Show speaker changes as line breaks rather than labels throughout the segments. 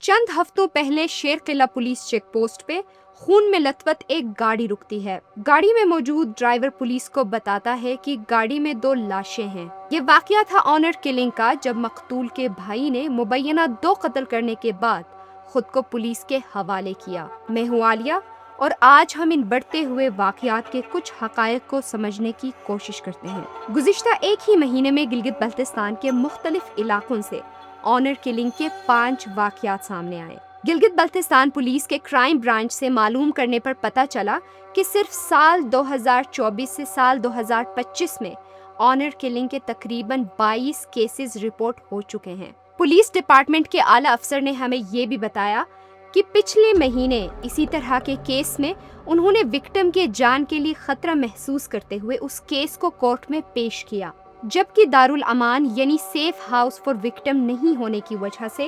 چند ہفتوں پہلے شیر قلعہ پولیس چیک پوسٹ پہ خون میں لتپت ایک گاڑی رکتی ہے۔ گاڑی میں موجود ڈرائیور پولیس کو بتاتا ہے کہ گاڑی میں 2 لاشیں ہیں۔ یہ واقعہ تھا آنر کلنگ کا، جب مقتول کے بھائی نے مبینہ 2 قتل کرنے کے بعد خود کو پولیس کے حوالے کیا۔ میں ہوں عالیہ اور آج ہم ان بڑھتے ہوئے واقعات کے کچھ حقائق کو سمجھنے کی کوشش کرتے ہیں۔ گزشتہ ایک ہی مہینے میں گلگت بلتستان کے مختلف علاقوں سے آنر کلنگ کے 5 واقعات سامنے آئے۔ گلگت بلتستان پولیس کے کرائم برانچ سے معلوم کرنے پر پتہ چلا کہ صرف سال 2024 سے سال 2025 میں آنر کلنگ کے تقریباً 22 کیسز رپورٹ ہو چکے ہیں۔ پولیس ڈپارٹمنٹ کے اعلیٰ افسر نے ہمیں یہ بھی بتایا کہ پچھلے مہینے اسی طرح کے کیس میں انہوں نے وکٹم کے جان کے لیے خطرہ محسوس کرتے ہوئے اس کیس کو کورٹ میں پیش کیا، جبکہ دارالامان یعنی سیف ہاؤس فار وکٹم نہیں ہونے کی وجہ سے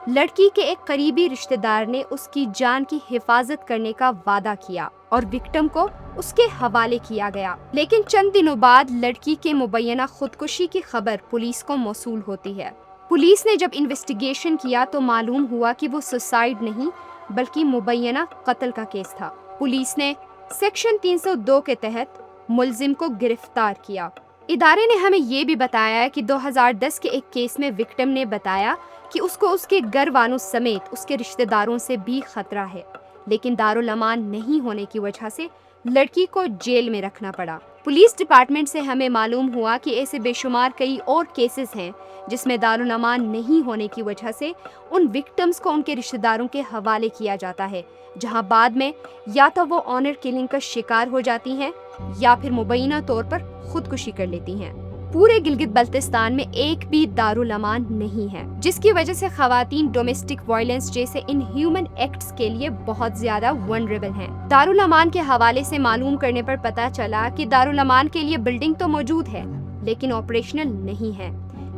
لڑکی کے ایک قریبی رشتہ دار نے اس کی جان کی حفاظت کرنے کا وعدہ کیا اور وکٹم کو اس کے حوالے کیا گیا۔ لیکن چند دنوں بعد لڑکی کے مبینہ خودکشی کی خبر پولیس کو موصول ہوتی ہے۔ پولیس نے جب انویسٹیگیشن کیا تو معلوم ہوا کہ وہ سوسائیڈ نہیں بلکہ مبینہ قتل کا کیس تھا۔ پولیس نے سیکشن 302 کے تحت ملزم کو گرفتار کیا۔ ادارے نے ہمیں یہ بھی بتایا کہ 2010 کے ایک کیس میں وکٹم نے بتایا کہ اس کو اس کے گھر والوں سمیت اس کے رشتہ داروں سے بھی خطرہ ہے، لیکن دارالامان نہیں ہونے کی وجہ سے لڑکی کو جیل میں رکھنا پڑا۔ پولیس ڈپارٹمنٹ سے ہمیں معلوم ہوا کہ ایسے بے شمار کئی اور کیسز ہیں جس میں دارالامان نہیں ہونے کی وجہ سے ان وکٹمز کو ان کے رشتہ داروں کے حوالے کیا جاتا ہے، جہاں بعد میں یا تو وہ آنر کلنگ کا شکار ہو جاتی ہیں یا پھر مبینہ طور پر خودکشی کر لیتی ہیں۔ پورے گلگت بلتستان میں ایک بھی دارالامان نہیں ہے، جس کی وجہ سے خواتین ڈومیسٹک وائلنس جیسے ان ہیومن ایکٹس کے لیے بہت زیادہ ونریبل ہیں۔ دارالامان کے حوالے سے معلوم کرنے پر پتہ چلا کہ دارالامان کے لیے بلڈنگ تو موجود ہے لیکن آپریشنل نہیں ہے،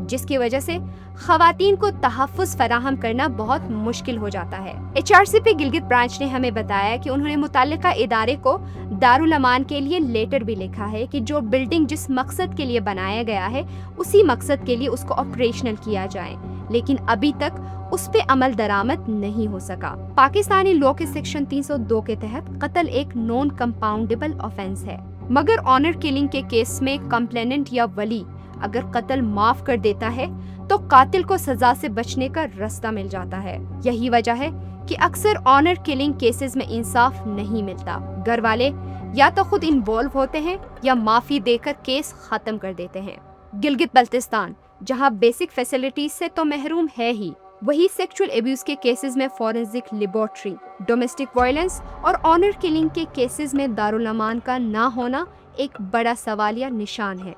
جس کی وجہ سے خواتین کو تحفظ فراہم کرنا بہت مشکل ہو جاتا ہے۔ HRCP گلگت برانچ نے ہمیں بتایا کہ انہوں نے متعلقہ ادارے کو دارالامان کے لیے لیٹر بھی لکھا ہے کہ جو بلڈنگ جس مقصد کے لیے بنایا گیا ہے اسی مقصد کے لیے اس کو آپریشنل کیا جائے، لیکن ابھی تک اس پہ عمل درآمد نہیں ہو سکا۔ پاکستانی لاء کے سیکشن 302 کے تحت قتل ایک نان کمپاؤنڈیبل آفینس ہے، مگر آنر کلنگ کے کیس میں کمپلیننٹ یا ولی اگر قتل معاف کر دیتا ہے تو قاتل کو سزا سے بچنے کا راستہ مل جاتا ہے۔ یہی وجہ ہے کہ اکثر آنر کلنگ کیسز میں انصاف نہیں ملتا۔ گھر والے یا تو خود انوالو ہوتے ہیں یا معافی دے کر کیس ختم کر دیتے ہیں۔ گلگت بلتستان جہاں بیسک فیسلٹیز سے تو محروم ہے ہی، وہی سیکچول ایبیوز کے کیسز میں فورنزک لیبارٹری، ڈومیسٹک وائلنس اور آنر کلنگ کے کیسز میں دارالامان کا نہ ہونا ایک بڑا سوالیہ نشان ہے۔